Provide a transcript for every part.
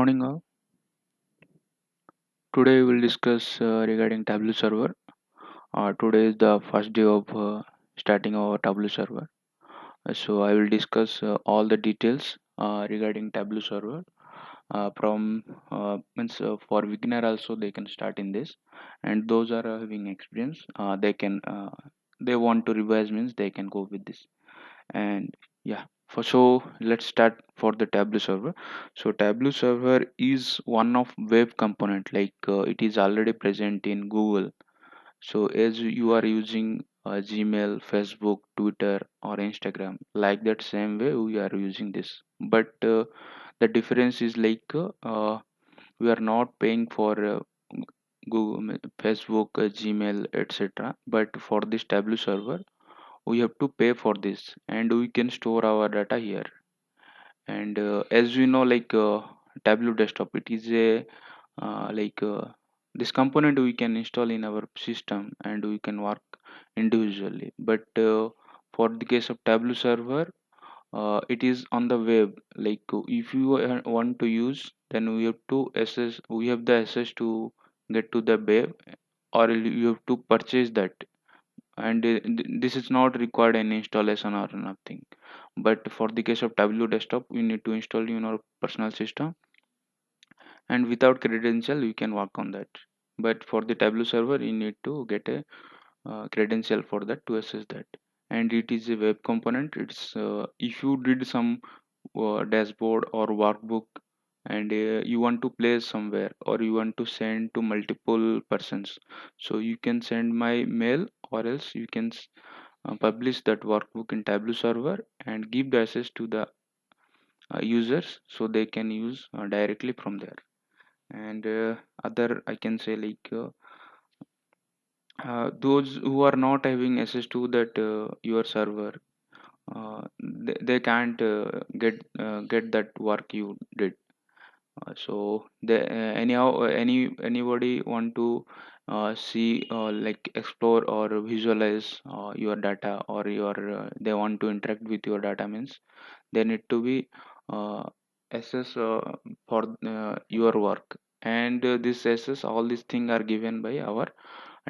morning all. Today we will discuss regarding Tableau Server. Today is the first day of starting our Tableau Server. So I will discuss all the details regarding Tableau Server. From means for beginner also they can start in this, and those are having experience they want to revise means they can go with this. And yeah, for so let's start for the Tableau Server. So Tableau Server is one of web component, like it is already present in Google. So as you are using Gmail, Facebook, Twitter or Instagram, like that same way we are using this. But the difference is like we are not paying for Google, Facebook, Gmail, etc. But for this Tableau Server we have to pay for this, and we can store our data here. And as we know, like Tableau Desktop, it is a like this component we can install in our system and we can work individually. But for the case of Tableau Server, it is on the web. Like if you want to use, then we have to access, we have the access to get to the web, or you have to purchase that. And this is not required any installation or nothing. But for the case of Tableau Desktop, you need to install in your personal system, and without credential you can work on that. But for the Tableau Server you need to get a credential for that to access that. And it is a web component. It's if you did some dashboard or workbook, and you want to place somewhere or you want to send to multiple persons, so you can send my mail, or else you can publish that workbook in Tableau Server and give the access to the users so they can use directly from there. And other I can say, like those who are not having access to that your server, they can't get that work you did. So they anyhow anybody want to see, like explore or visualize your data, or your they want to interact with your data means they need to be uh, access for your work. And this access, all these things are given by our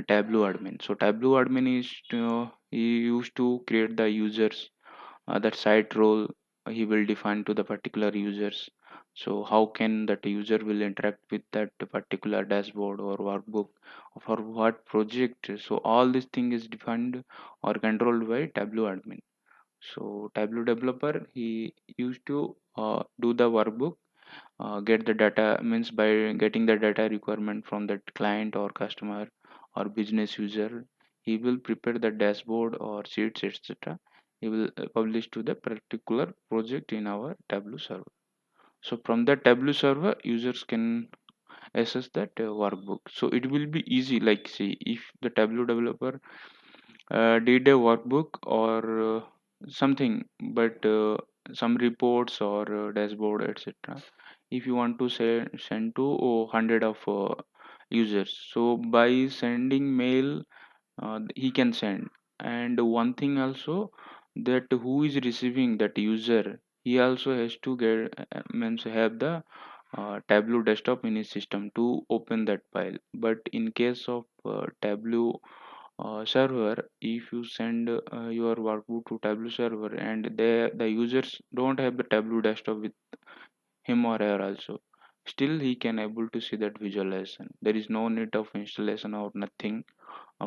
Tableau admin. So Tableau admin is he used to create the users, that site role he will define to the particular users. So how can that user will interact with that particular dashboard or workbook, for what project. So all this thing is defined or controlled by Tableau admin. So Tableau developer, he used to do the workbook, get the data means by getting the data requirement from that client or customer or business user. He will prepare the dashboard or sheets, etc. He will publish to the particular project in our Tableau server. So from the Tableau server, users can access that workbook. So it will be easy. Like, see, if the Tableau developer did a workbook or something, but some reports or dashboard, etc. If you want to send to 100 of users, so by sending mail, he can send. And one thing also, that who is receiving that user, he also has to get means have the Tableau desktop in his system to open that file. But in case of Tableau server, if you send your workbook to Tableau server and the users don't have the Tableau desktop with him or her also, still he can able to see that visualization. There is no need of installation or nothing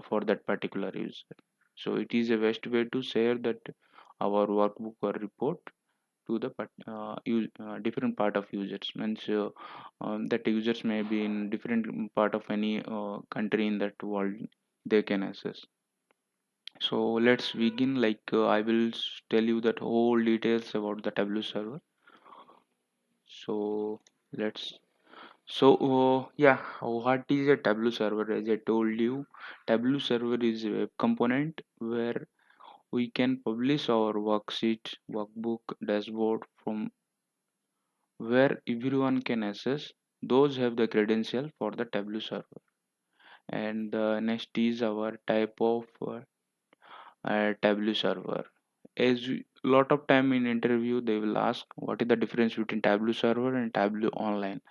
for that particular user. So it is a best way to share that our workbook or report to the different part of users. Means that users may be in different part of any country in that world, they can access. So let's begin. Like I will tell you that whole details about the Tableau server. So let's yeah, what is a Tableau server? As I told you, Tableau server is a web component where we can publish our worksheet, workbook, dashboard from where everyone can access. Those have the credential for the Tableau server. And next is our type of Tableau server. lot of time in interview they will ask what is the difference between Tableau Server and Tableau Online.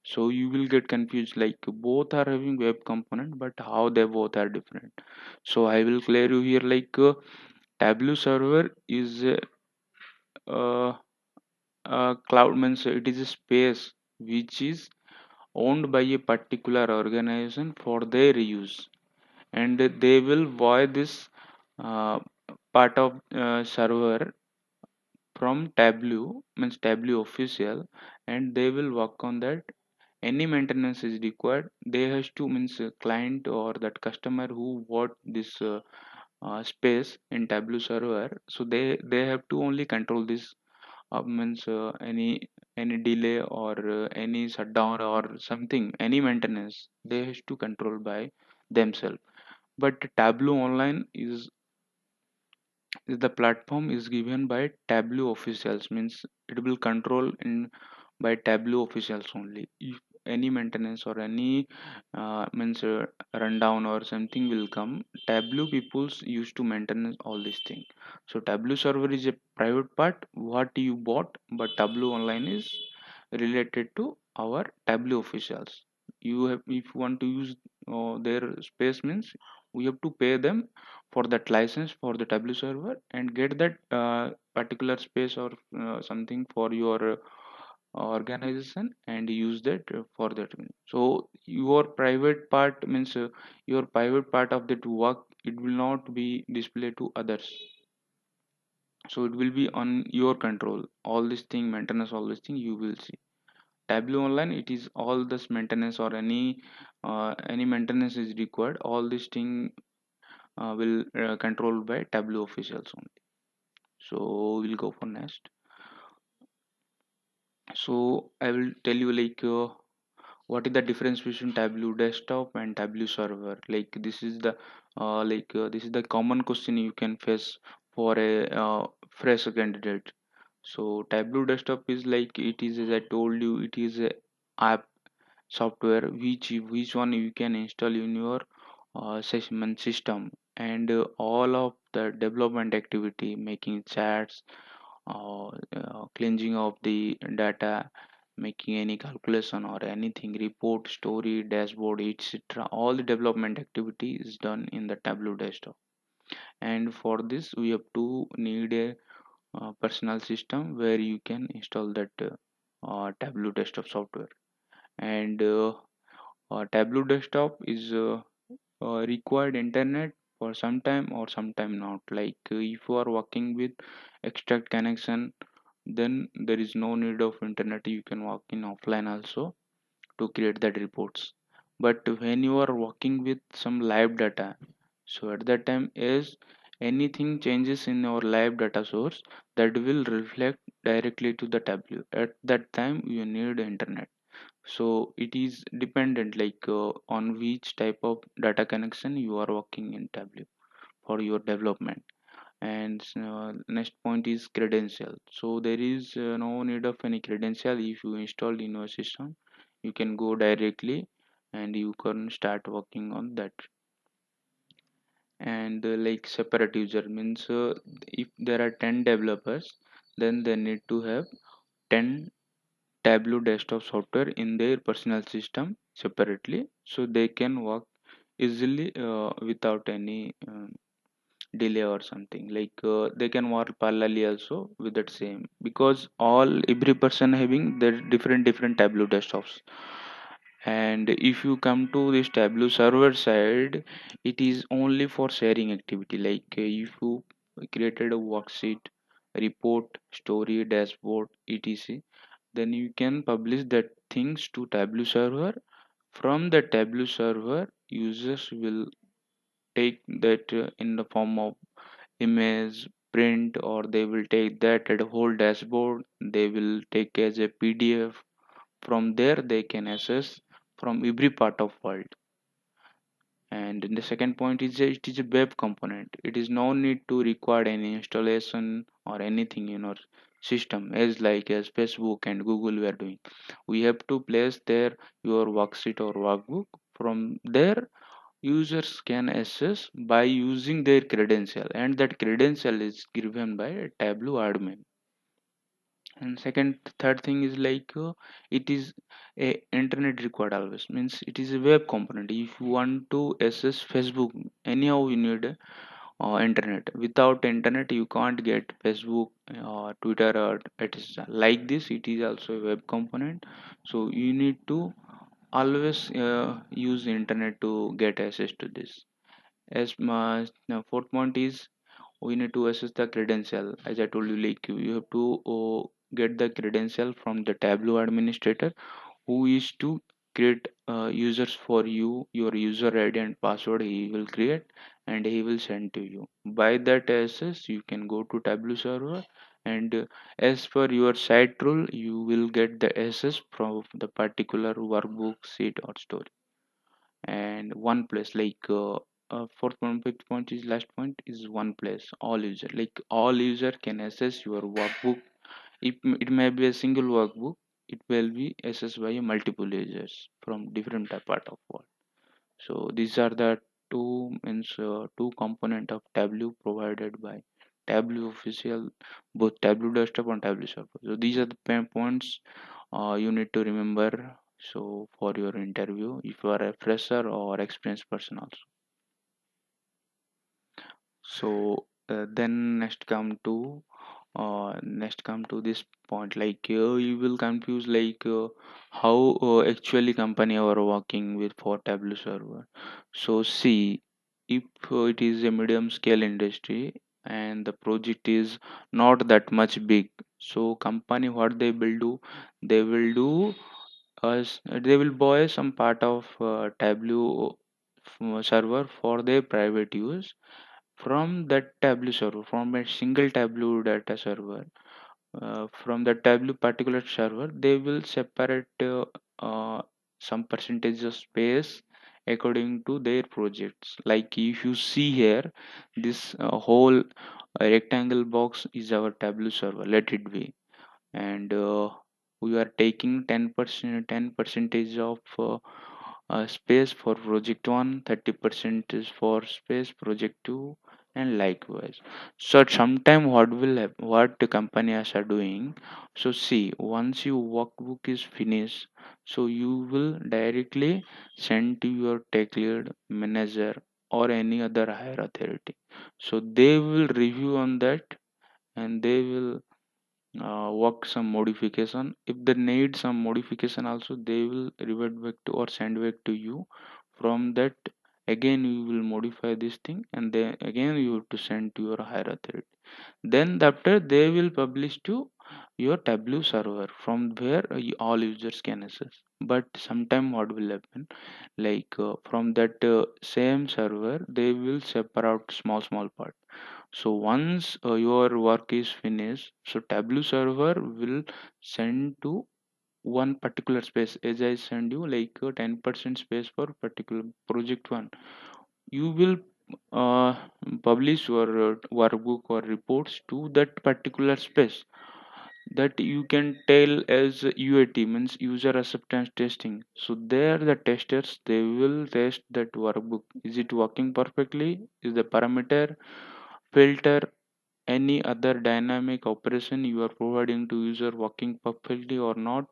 So you will get confused, like both are having web component, but how they both are different. So I will clear you here, like Tableau Server is uh, cloud, means it is a space which is owned by a particular organization for their use, and they will buy this uh, part of server from Tableau, means Tableau official, and they will work on that. Any maintenance is required, they has to, means client or that customer who bought this space in Tableau server, so they have to only control this, means any delay or any shutdown or something, any maintenance they has to control by themselves. But Tableau Online is the platform is given by Tableau officials, means it will control in by Tableau officials only. If any maintenance or any means rundown or something will come, Tableau peoples used to maintain all these things. So Tableau server is a private part what you bought, but Tableau Online is related to our Tableau officials. You have, if you want to use their space, means we have to pay them for that license for the Tableau server and get that particular space or something for your organization and use that for that. So your private part, means your private part of that work, it will not be displayed to others. So it will be on your control. All this thing, maintenance, all this thing you will see. Tableau Online, it is all this maintenance or any maintenance is required. All this thing will controlled by Tableau officials only. So we'll go for next. So I will tell you, like what is the difference between Tableau Desktop and Tableau Server. Like this is the this is the common question you can face for a fresh candidate. So Tableau Desktop is like, it is, as I told you, it is a app software which one you can install in your system, and all of the development activity, making chats, cleansing of the data, making any calculation or anything, report, story, dashboard, etc. All the development activity is done in the Tableau Desktop. And for this we have to need a personal system where you can install that Tableau Desktop software. And Tableau Desktop is required internet for some time or sometime not. Like if you are working with extract connection, then there is no need of internet. You can work in offline also to create that reports. But when you are working with some live data, so at that time is anything changes in your live data source, that will reflect directly to the Tableau. At that time you need internet. So it is dependent, like on which type of data connection you are working in Tableau for your development. And next point is credential. So there is no need of any credential. If you installed in your system, you can go directly and you can start working on that. And like separate user means if there are 10 developers, then they need to have 10 Tableau desktop software in their personal system separately, so they can work easily without any delay or something. Like they can work parallelly also with that same, because all every person having their different Tableau desktops. And if you come to this Tableau server side, it is only for sharing activity. Like if you created a worksheet, report, story, dashboard, etc, then you can publish that things to Tableau server. From the Tableau server, users will take that in the form of image, print, or they will take that at a whole dashboard. They will take as a PDF. From there they can access from every part of world. And the second point is it is a web component. It is no need to require any installation or anything in our system, as like as Facebook and Google we are doing. We have to place there your worksheet or workbook. From there users can access by using their credential, and that credential is given by a Tableau admin. And second third thing is like it is a internet required always, means it is a web component. If you want to access Facebook, anyhow you need internet. Without internet you can't get Facebook or Twitter or etc. Like this, it is also a web component, so you need to always use internet to get access to this. As my fourth point is, we need to access the credential. As I told you, like you have to get the credential from the Tableau administrator, who is to create users for you. Your user ID and password he will create, and he will send to you. By that access you can go to Tableau server, and as per your site rule you will get the access from the particular workbook, sheet or story. And one place, like fourth point, fifth point is last point is one place. All user, like all user can access your workbook. It may be a single workbook, it will be accessed by multiple users from different part of world. So these are the two component of Tableau provided by Tableau official, both Tableau desktop and Tableau server. So these are the pain points you need to remember, so for your interview, if you are a fresher or experienced person also. So then next come to this point, like you will confuse like how actually company are working with for Tableau server. So see, if it is a medium scale industry and the project is not that much big, so company what they will do, they will do they will buy some part of Tableau server for their private use. From that Tableau server, from a single Tableau data server, from the Tableau particular server, they will separate some percentage of space according to their projects. Like if you see here, this whole rectangle box is our Tableau server. Let it be, and we are taking 10% percentage of space for project 1, 30% is for space project 2, and likewise. So sometime what the companies are doing, so see, once your workbook is finished, so you will directly send to your tech lead, manager, or any other higher authority. So they will review on that, and they will work some modification. If they need some modification also, they will revert back to or send back to you. From that, again you will modify this thing, and then again you have to send to your higher authority. Then after they will publish to your Tableau server, from where all users can access. But sometime what will happen, like from that same server they will separate small part. So once your work is finished, so Tableau server will send to one particular space. As I send you like 10% space for particular project one, you will uh, publish your workbook or reports to that particular space. That you can tell as UAT, means user acceptance testing. So there the testers they will test that workbook. Is it working perfectly? Is the parameter filter any other dynamic operation you are providing to user working perfectly or not,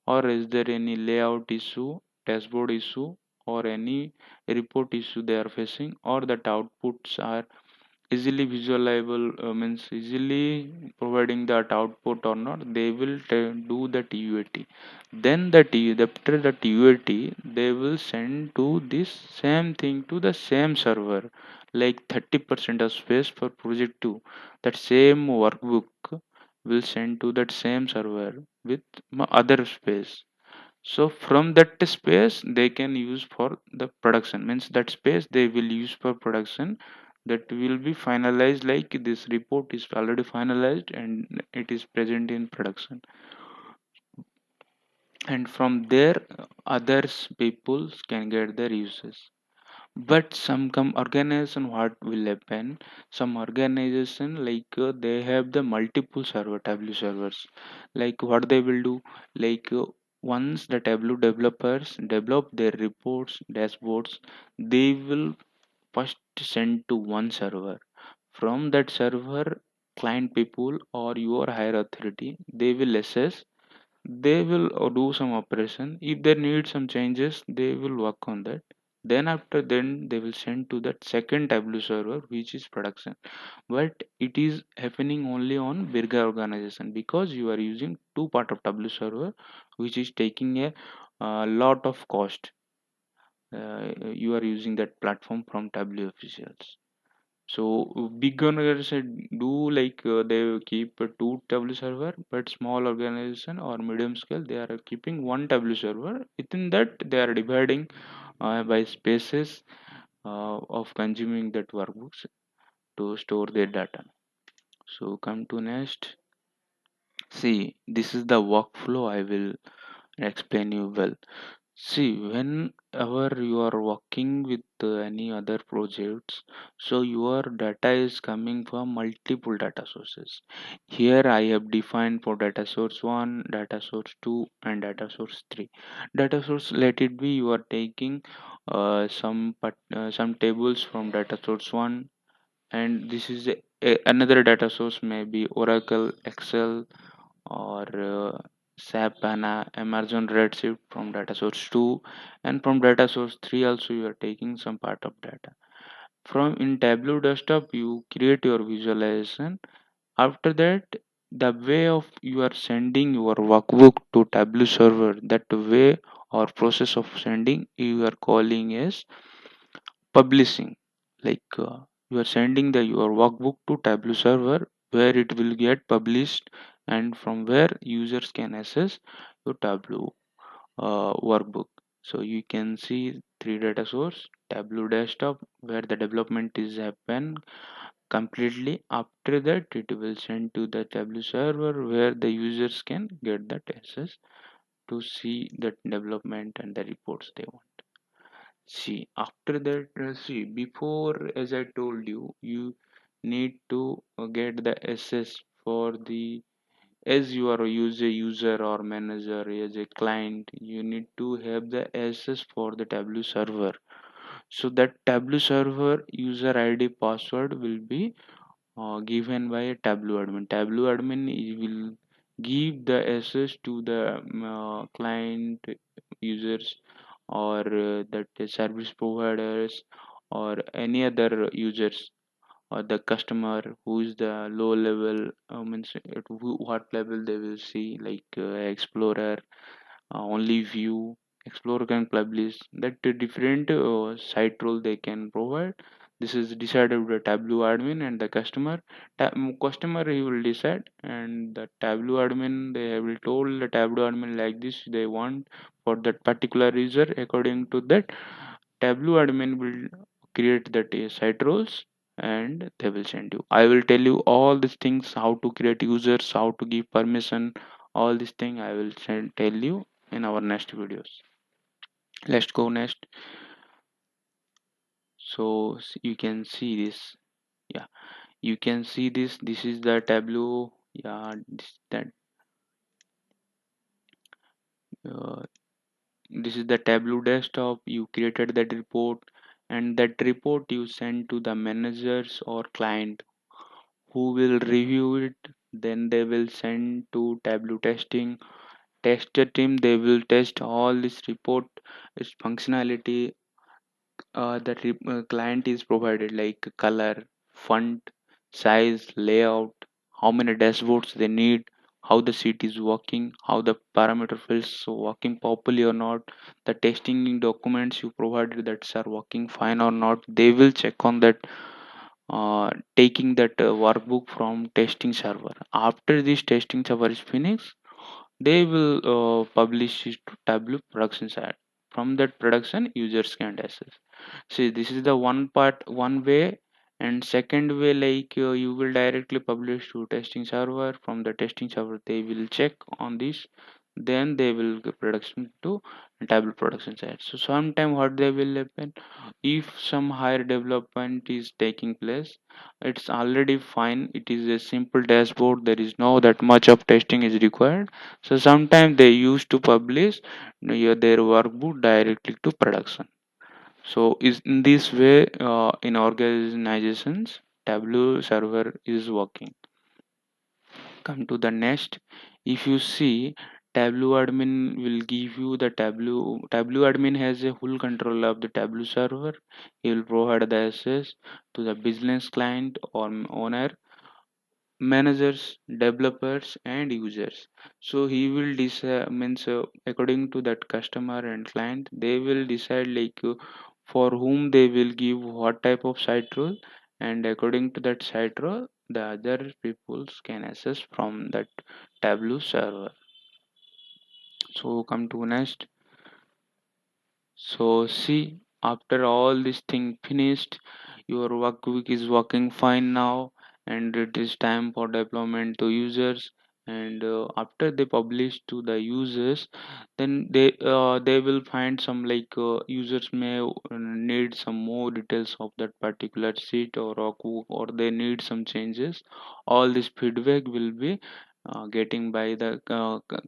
or is there any layout issue, dashboard issue, or any report issue they are facing, or that outputs are easily visualizable, means easily providing that output or not. They will do that UAT. Then that after that UAT they will send to this same thing to the same server, like 30% of space for project 2. That same workbook will send to that same server with other space. So from that space they can use for the production, means that space they will use for production. That will be finalized, like this report is already finalized and it is present in production. And from there others people can get their uses. But some organization what will happen, some organization like they have the multiple server Tableau servers. Like what they will do, like once the Tableau developers develop their reports, dashboards, they will first send to one server. From that server, client people or your higher authority, they will assess, they will do some operation. If they need some changes, they will work on that. Then after then they will send to that second Tableau server, which is production. But it is happening only on bigger organization, because you are using two part of Tableau server, which is taking a lot of cost. You are using that platform from Tableau officials. So big organization do like they keep two Tableau server, but small organization or medium scale, they are keeping one Tableau server. Within that they are dividing by spaces of consuming that workbooks to store their data. So come to next. See, this is the workflow I will explain you well. See, whenever you are working with any other projects, so your data is coming from multiple data sources. Here I have defined for data source 1, data source 2, and data source 3. Data source, let it be you are taking some tables from data source 1, and this is another data source, maybe Oracle, Excel, or SAP HANA, Amazon Redshift from data source 2, and from data source 3 also you are taking some part of data. From in Tableau Desktop you create your visualization. After that, the way of you are sending your workbook to Tableau server, that way or process of sending you are calling as publishing. Like you are sending the your workbook to Tableau server, where it will get published, and from where users can access your Tableau workbook. So you can see three data source: Tableau Desktop, where the development is happen completely. After that it will send to the Tableau server, where the users can get that access to see the development and the reports they want. See, after that, see, before, as I told you, you need to get the access for the, as you are a user or manager, as a client, you need to have the access for the Tableau server. So that Tableau server user ID password will be given by a Tableau admin. Tableau admin will give the access to the client users, or that the service providers, or any other users, or the customer who is the low level, means what level they will see, like explorer, only view, explorer can publish, that different site role they can provide. This is decided by Tableau admin and the customer. Customer he will decide, and the Tableau admin they will told the Tableau admin like this they want for that particular user. According to that, Tableau admin will create that site roles, and they will send you. I will tell you all these things, how to create users, how to give permission, all these thing I will tell you in our next videos. Let's go next. So you can see this. Yeah, you can see this. This is the Tableau. Yeah, uh, this is the Tableau desktop. You created that report, and that report you send to the managers or client, who will review it. Then they will send to Tableau testing. Tester team, they will test all this report, its functionality, that client is provided, like color, font, size, layout, how many dashboards they need, how the sheet is working, how the parameter fields working properly or not, the testing documents you provided that are working fine or not. They will check on that, taking that workbook from testing server. After this testing server is finished, they will publish it to Tableau production side. From that production, users can access. See, this is the one part, one way. And second way, like you will directly publish to testing server. From the testing server, they will check on this. then they will get production to Tableau production side. So sometime what they will happen, if some higher development is taking place, it's already fine, it is a simple dashboard, there is no that much of testing is required. So sometimes they used to publish their workbook directly to production. So is in this way, in organizations Tableau server is working. Come to the next. If you see, Tableau admin will give you the Tableau admin has a full control of the Tableau server. He will provide the access to the business client or owner, managers, developers and users. So he will decide, means according to that customer and client, they will decide like for whom they will give what type of site role, and according to that site role the other peoples can access from that Tableau server. So come to next. So see, after all this thing finished, your work week is working fine now, and it is time for deployment to users. And after they publish to the users, then they will find some like users may need some more details of that particular sheet or they need some changes. All this feedback will be getting by the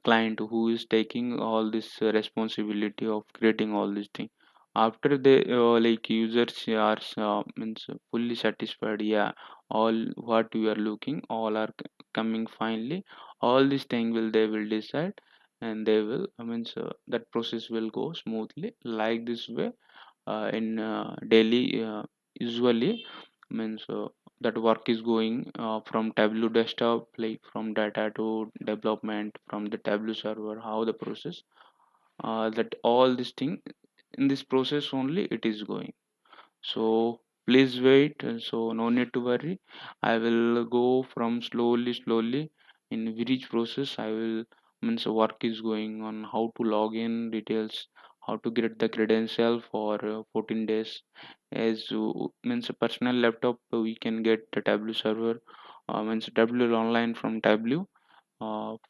client who is taking all this responsibility of creating all these things. After they like users are means fully satisfied, yeah, all what we are looking all are coming finally, all this thing will they will decide, and they will that process will go smoothly like this way. In daily usually means that work is going from Tableau desktop, like from data to development, from the Tableau server, how the process that all this thing in this process only it is going. So please wait, so no need to worry. I will go from slowly in each process. I will means work is going on how to log in details, how to get the credential for 14 days. As means a personal laptop, we can get the Tableau server, means Tableau online from Tableau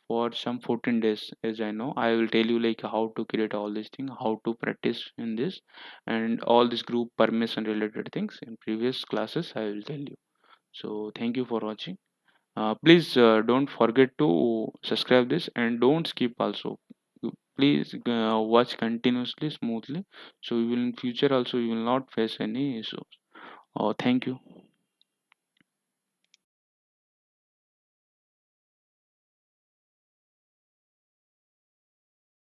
for some 14 days. As I know, I will tell you like how to create all these things, how to practice in this, and all this group permission related things in previous classes I will tell you. So thank you for watching. Please don't forget to subscribe this and don't skip also. Please watch continuously smoothly, so you will in future also you will not face any issues. Thank you.